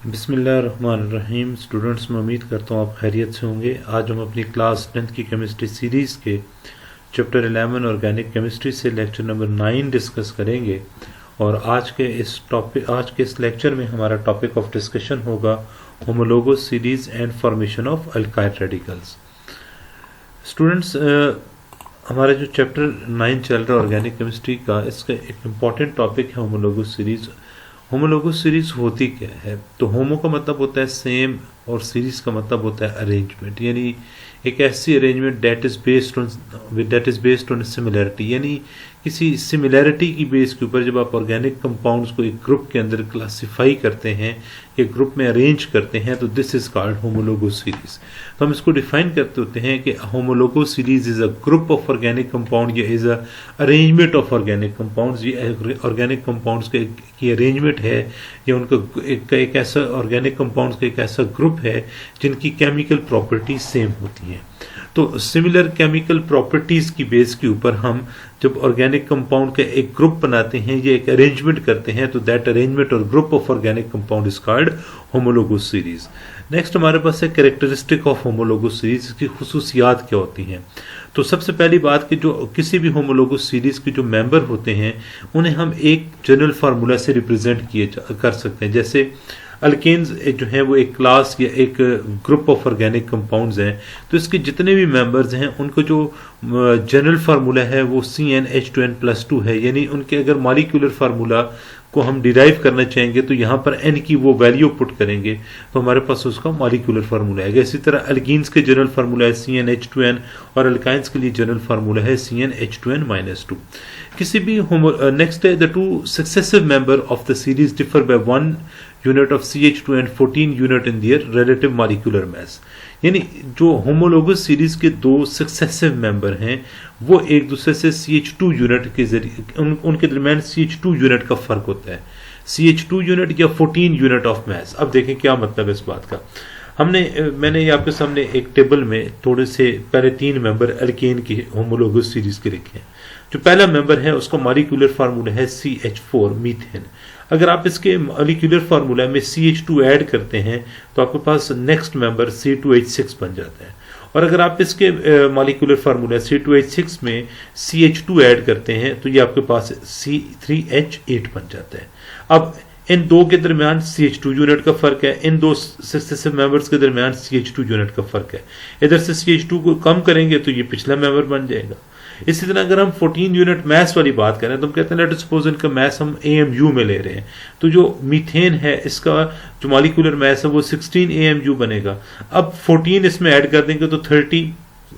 बिस्मिल्लाहिर्रहमानिर्रहीम। स्टूडेंट्स, मैं उम्मीद करता हूँ आप खैरियत से होंगे। आज हम अपनी क्लास 10th की केमिस्ट्री सीरीज़ के चैप्टर 11 ऑर्गेनिक केमिस्ट्री से लेक्चर नंबर 9 डिस्कस करेंगे। और आज के इस लेक्चर में हमारा टॉपिक ऑफ डिस्कशन होगा homologous series and formation of alkyl radicals. Students, हमारा जो चैप्टर 9 चल रहा है ऑर्गेनिक केमिस्ट्री का, इसका एक इम्पॉर्टेंट टॉपिक है होमोलोगस सीरीज। होमोलोगस सीरीज होती क्या है? तो होमो का मतलब होता है सेम और सीरीज का मतलब होता है अरेंजमेंट, यानी एक ऐसी arrangement that is based on similarity, यानी किसी सिमिलैरिटी की बेस के ऊपर जब आप ऑर्गेनिक कंपाउंड्स को एक ग्रुप के अंदर क्लासिफाई करते हैं, एक ग्रुप में अरेंज करते हैं, तो this is called homologous series. तो हम इसको डिफाइन करते होते हैं कि homologous series is a group of organic compound या is a arrangement of organic compounds. ये ऑर्गेनिक कंपाउंड्स की अरेंजमेंट है, या उनका एक ऐसा ऑर्गेनिक कंपाउंड्स का एक ऐसा ग्रुप है जिनकी केमिकल प्रॉपर्टीज सेम होती हैं। तो सिमिलर केमिकल प्रॉपर्टीज की बेस के ऊपर हम जब ऑर्गेनिक कंपाउंड का एक ग्रुप बनाते हैं या एक अरेंजमेंट करते हैं, तो दैट अरेंजमेंट और group of organic compound is called homologous series. Next हमारे पास है कैरेक्टरिस्टिक ऑफ होमोलोगस सीरीज, की खुसूसियात क्या होती हैं। तो सबसे पहली बात कि जो किसी भी होमोलोगस सीरीज के जो मेंबर होते हैं उन्हें हम एक जनरल फार्मूला से रिप्रेजेंट कर सकते हैं। जैसे अल्केन्स जो है वो एक क्लास या एक ग्रुप ऑफ ऑर्गेनिक कंपाउंड्स हैं, तो इसके जितने भी मेंबर्स हैं उनको जो जनरल फार्मूला है वो CnH2n+2 है, यानी उनके अगर मॉलिक्यूलर फार्मूला को हम डिराइव करना चाहेंगे तो यहाँ पर n की वो वैल्यू पुट करेंगे तो हमारे पास उसका मॉलिक्यूलर फार्मूला आएगा। इसी तरह अल्कीन्स के जनरल फार्मूला है CnH2n और अल्काइंस के लिए जनरल फार्मूला है CnH2n-2। किसी भी नेक्स्ट है the two successive member of the series differ by 1 unit of CH2 and 14 unit in their relative molecular mass. यानी जो होमोलोगस सीरीज के दो सक्सेसिव मेंबर हैं वो एक दूसरे से CH2 यूनिट के जरिए उनके दरमियान CH2 यूनिट का फर्क होता है, CH2 यूनिट या 14 यूनिट ऑफ मास। अब देखें क्या मतलब है इस बात का। मैंने ये आपके सामने एक टेबल में थोड़े से पहले 3 मेंबर अल्केन की होमोलोगस सीरीज के लिखे हैं। जो पहला मेंबर है उसका मॉलिक्यूलर फार्मूला है CH4 मीथेन। अगर आप इसके मॉलिक्यूलर फार्मूला में CH2 ऐड करते हैं तो आपके पास नेक्स्ट मेंबर C2H6 बन जाता है। और अगर आप इसके मॉलिक्यूलर फार्मूला C2H6 में CH2 ऐड करते हैं तो ये आपके पास C3H8 बन जाता है। अब इन दो के दरमियान CH2 यूनिट का फर्क है, इन दो सक्सेसिव मेंबर्स के दरमियान CH2 यूनिट का फर्क है। इधर से CH2 को कम करेंगे तो ये पिछला मेंबर बन जाएगा। इसी तरह अगर हम 14 यूनिट मैस वाली बात करें तो हम कहते हैं लेट सपोज इनका मैस हम AMU में ले रहे हैं, तो जो मीथेन है इसका जो मॉलिक्यूलर मैस है वो 16 AMU बनेगा। अब 14 इसमें ऐड कर देंगे तो 30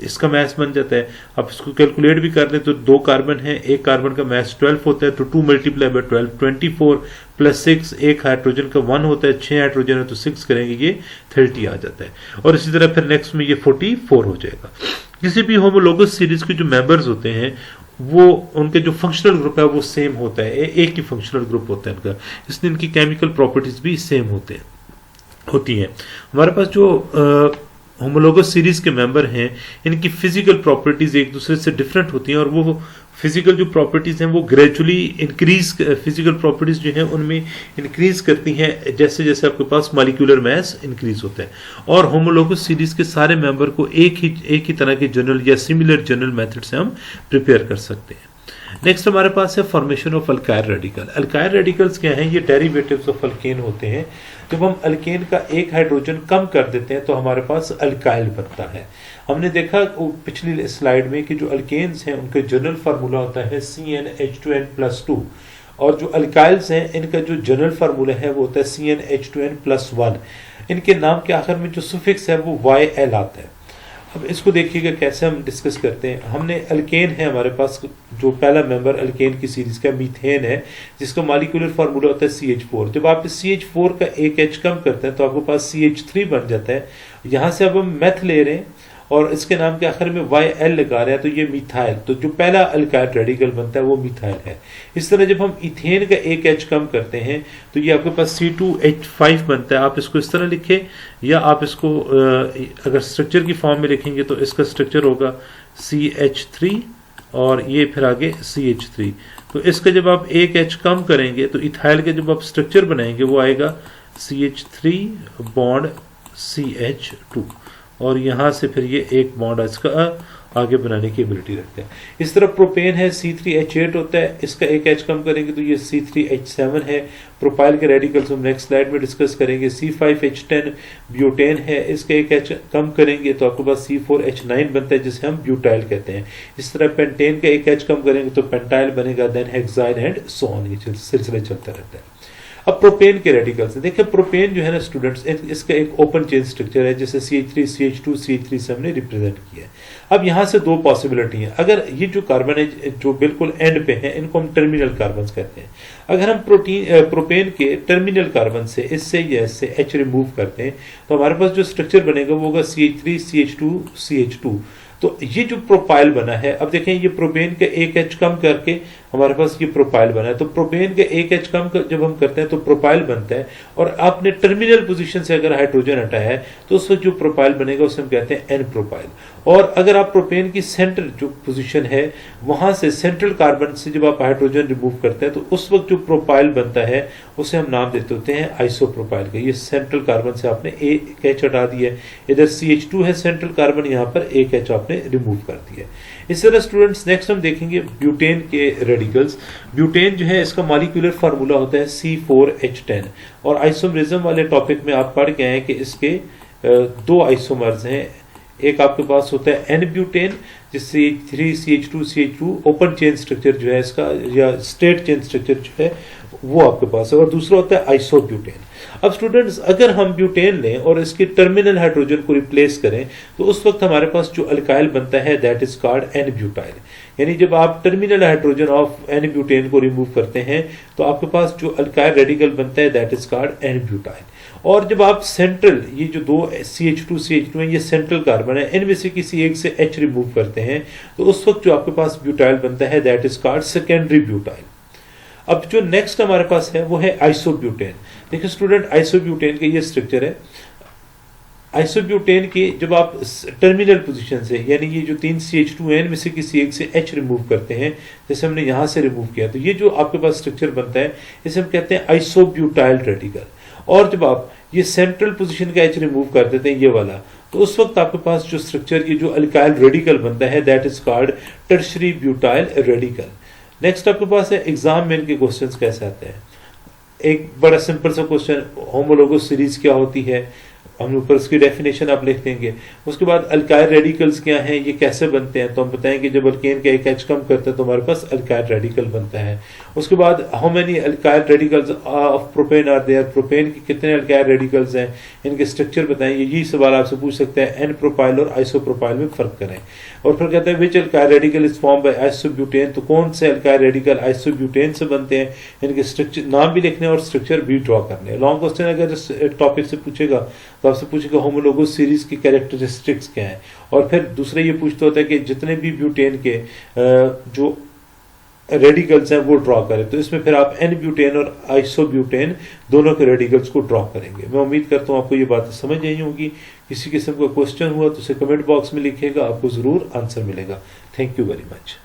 इसका मैस बन जाता है। अब इसको कैलकुलेट भी कर दें तो 2 कार्बन है, एक कार्बन का मैस 12 होता है, तो 2 × 12 24 + 6, एक हाइड्रोजन का 1 होता है, 6 हाइड्रोजन है तो 6 करेंगे ये 30 आ जाता है। और इसी तरह फिर नेक्स्ट में ये 44 हो जाएगा। किसी भी होमोलोगस सीरीज के जो मेंबर्स होते हैं वो उनके जो फंक्शनल ग्रुप है वो सेम होता है, एक ही फंक्शनल ग्रुप होता है इनका, इसलिए इनकी केमिकल प्रॉपर्टीज भी सेम होती हैं। हमारे पास जो होमोलोगस सीरीज के मेंबर हैं इनकी फिजिकल प्रॉपर्टीज एक दूसरे से डिफरेंट होती हैं, और वो फिजिकल जो प्रॉपर्टीज हैं वो ग्रेजुअली इंक्रीज, फिजिकल प्रॉपर्टीज जो हैं उनमें इंक्रीज करती हैं जैसे जैसे आपके पास मॉलिक्यूलर मास इंक्रीज होता है। और होमोलोगस सीरीज के सारे मेंबर को एक ही तरह के जनरल या सिमिलर जनरल मेथड से हम प्रिपेयर कर सकते हैं। नेक्स्ट हमारे पास है formation of alkyl radical. Alkyl radicals क्या हैं? ये डेरिवेटिव्स ऑफ अल्केन होते हैं। जब हम अल्केन का एक हाइड्रोजन कम कर देते हैं तो हमारे पास अल्काइल बनता है। हमने देखा पिछली स्लाइड में कि जो अल्केन्स हैं उनका जनरल फार्मूला होता है CnH2n+2, और जो अल्काइल्स हैं इनका जो जनरल फार्मूला है वो होता है CnH2n+1। इनके नाम के आखिर में जो सुफिक्स है वो YL आता है। अब इसको देखिएगा कैसे हम डिस्कस करते हैं। हमने अल्केन है हमारे पास, जो पहला मेंबर अल्केन की सीरीज का मीथेन है जिसका मॉलिक्यूलर फार्मूला होता है CH4। जब आप इस CH4 का एक H कम करते हैं तो आपके पास CH3 बन जाता है। यहाँ से अब हम मेथ ले रहे हैं और इसके नाम के आखिर में YL लगा रहे हैं तो ये मिथाइल, तो जो पहला अल्काइल रेडिकल बनता है वो मिथाइल है। इस तरह जब हम इथेन का एक H कम करते हैं तो ये आपके पास C2H5 बनता है। आप इसको इस तरह लिखें या आप इसको अगर स्ट्रक्चर की फॉर्म में लिखेंगे तो इसका स्ट्रक्चर होगा CH3 और ये फिर आगे CH3। तो इसका जब आप एक H कम करेंगे तो इथाइल का जब आप स्ट्रक्चर बनाएंगे वो आएगा CH3 बॉन्ड CH2 और यहाँ से फिर ये एक बॉन्ड इसका आगे बनाने की एबिलिटी रखते हैं। इस तरह प्रोपेन है C3H8 होता है, इसका एक H कम करेंगे तो ये C3H7 है। प्रोपाइल के रेडिकल्स हम नेक्स्ट स्लाइड में डिस्कस करेंगे। C5H10 ब्यूटेन है, इसका एक H कम करेंगे तो आपके पास C4H9 बनता है जिसे हम ब्यूटाइल कहते हैं। इस तरह पेंटेन का एक H कम करेंगे तो पेंटाइल बनेगा, then hexyl and so on, ये सिलसिला चलता रहता है। अब प्रोपेन के रेडिकल्स देखिए, प्रोपेन जो है ना स्टूडेंट्स, इसका एक ओपन चेन स्ट्रक्चर है जिसे CH3 CH2 CH3 से हमने रिप्रेजेंट किया है। अब यहाँ से दो पॉसिबिलिटी है। अगर ये जो कार्बन है जो बिल्कुल एंड पे है, इनको हम टर्मिनल कार्बन कहते हैं। अगर हम प्रोपेन के टर्मिनल कार्बन से इससे या इससे H रिमूव करते हैं तो हमारे पास जो स्ट्रक्चर बनेगा वो होगा CH3 CH2 CH2। तो ये जो प्रोपाइल बना है, अब देखें ये प्रोपेन का एक H कम करके हमारे पास ये प्रोपाइल बना है। तो प्रोपेन के एक H कम जब हम करते हैं तो प्रोपाइल बनता है, और आपने टर्मिनल पोजीशन से अगर हाइड्रोजन हटाया है तो उस वक्त जो प्रोपाइल बनेगा उसे हम कहते हैं एन प्रोपाइल। और अगर आप प्रोपेन की सेंटर जो पोजीशन है वहां से सेंट्रल कार्बन से जब आप हाइड्रोजन रिमूव करते हैं तो उस वक्त जो प्रोपाइल बनता है उसे हम नाम देते होते हैं आइसोप्रोपाइल का। ये सेंट्रल कार्बन से आपने एक H हटा दिया है, इधर CH2 है सेंट्रल कार्बन, यहाँ पर एक H आपने रिमूव कर दिया है। इस तरह स्टूडेंट्स नेक्स्ट हम देखेंगे ब्यूटेन के रेडिकल्स। ब्यूटेन जो है इसका मॉलिक्यूलर फार्मूला होता है C4H10, और आइसोमरिज्म वाले टॉपिक में आप पढ़ गए हैं कि इसके दो आइसोमर्स हैं। एक आपके पास होता है एन ब्यूटेन जिससे 3CH2CH2 ओपन चेन स्ट्रक्चर जो है इसका, या स्ट्रेट चेन स्ट्रक्चर जो है वो आपके पास है, और दूसरा होता है आइसोब्यूटेन। अब स्टूडेंट्स अगर हम ब्यूटेन लें और इसके टर्मिनल हाइड्रोजन को रिप्लेस करें तो उस वक्त हमारे पास जो अल्काइल बनता है that is called n butyl. यानी जब आप terminal hydrogen of n butane को रिमूव करते हैं तो आपके पास जो अल्काइल रेडिकल बनता है that is called n butyl. और जब आप सेंट्रल, ये जो दो CH2 CH2 है ये सेंट्रल कार्बन है, इनमें से किसी एक से H रिमूव करते हैं तो उस वक्त जो आपके पास ब्यूटाइल बनता है that is called secondary butyl. अब जो नेक्स्ट हमारे पास है वो है आइसोब्यूटेन। देखिए स्टूडेंट, आइसोब्यूटेन का ये स्ट्रक्चर है। आइसोब्यूटेन की जब आप टर्मिनल पोजीशन से, यानी ये जो 3 CH2 है इनमें से किसी एक से H रिमूव करते हैं, जैसे हमने यहां से रिमूव किया, तो ये जो आपके पास स्ट्रक्चर बनता है इसे हम कहते हैं आइसोब्यूटाइल रेडिकल। और जब आप ये सेंट्रल पोजीशन का H रिमूव कर देते हैं ये वाला, तो उस वक्त आपके पास जो स्ट्रक्चर, ये जो अल्काइल रेडिकल बनता है that is called tertiary butyl radical. Next आपके पास है एग्जाम में इनके क्वेश्चंस कैसे आते हैं। एक बड़ा सिंपल सा क्वेश्चन, होमोलोगस सीरीज क्या होती है, हम ऊपर उसकी डेफिनेशन आप लिख देंगे। उसके बाद अल्काइल रेडिकल्स क्या हैं, ये कैसे बनते हैं, तो हम बताएंगे जब अल्केन का एक H कम करते हैं तो हमारे पास अल्काइल रेडिकल बनता है। उसके बाद how many alkyl radicals of propane are there, propane के कितने अल्काइल रेडिकल्स हैं, इनके स्ट्रक्चर बताएंगे। यही सवाल आपसे पूछ सकते हैं, एन प्रोपाइल और आइसोप्रोपाइल में फर्क करें। और फिर कहते हैं which alkyl radical is form by isobutane, तो कौन से अल्काइल रेडिकल आइसोब्यूटेन से बनते हैं, इनके स्ट्रक्चर नाम भी लिखने और स्ट्रक्चर भी ड्रॉ करने। लॉन्ग क्वेश्चन अगर इस टॉपिक से पूछेगा तो आपसे पूछेगा होमोलोगस सीरीज की कैरेक्टरिस्टिक्स क्या है। और फिर दूसरा ये पूछता होता है कि जितने भी ब्यूटेन के जो रेडिकल्स हैं वो ड्रॉ करें, तो इसमें फिर आप एन ब्यूटेन और आइसोब्यूटेन दोनों के रेडिकल्स को ड्रॉ करेंगे। मैं उम्मीद करता हूँ आपको ये बात समझ आई होगी। किसी किस्म का क्वेश्चन हुआ तो उसे कमेंट बॉक्स में लिखिएगा, आपको जरूर आंसर मिलेगा। Thank you very much.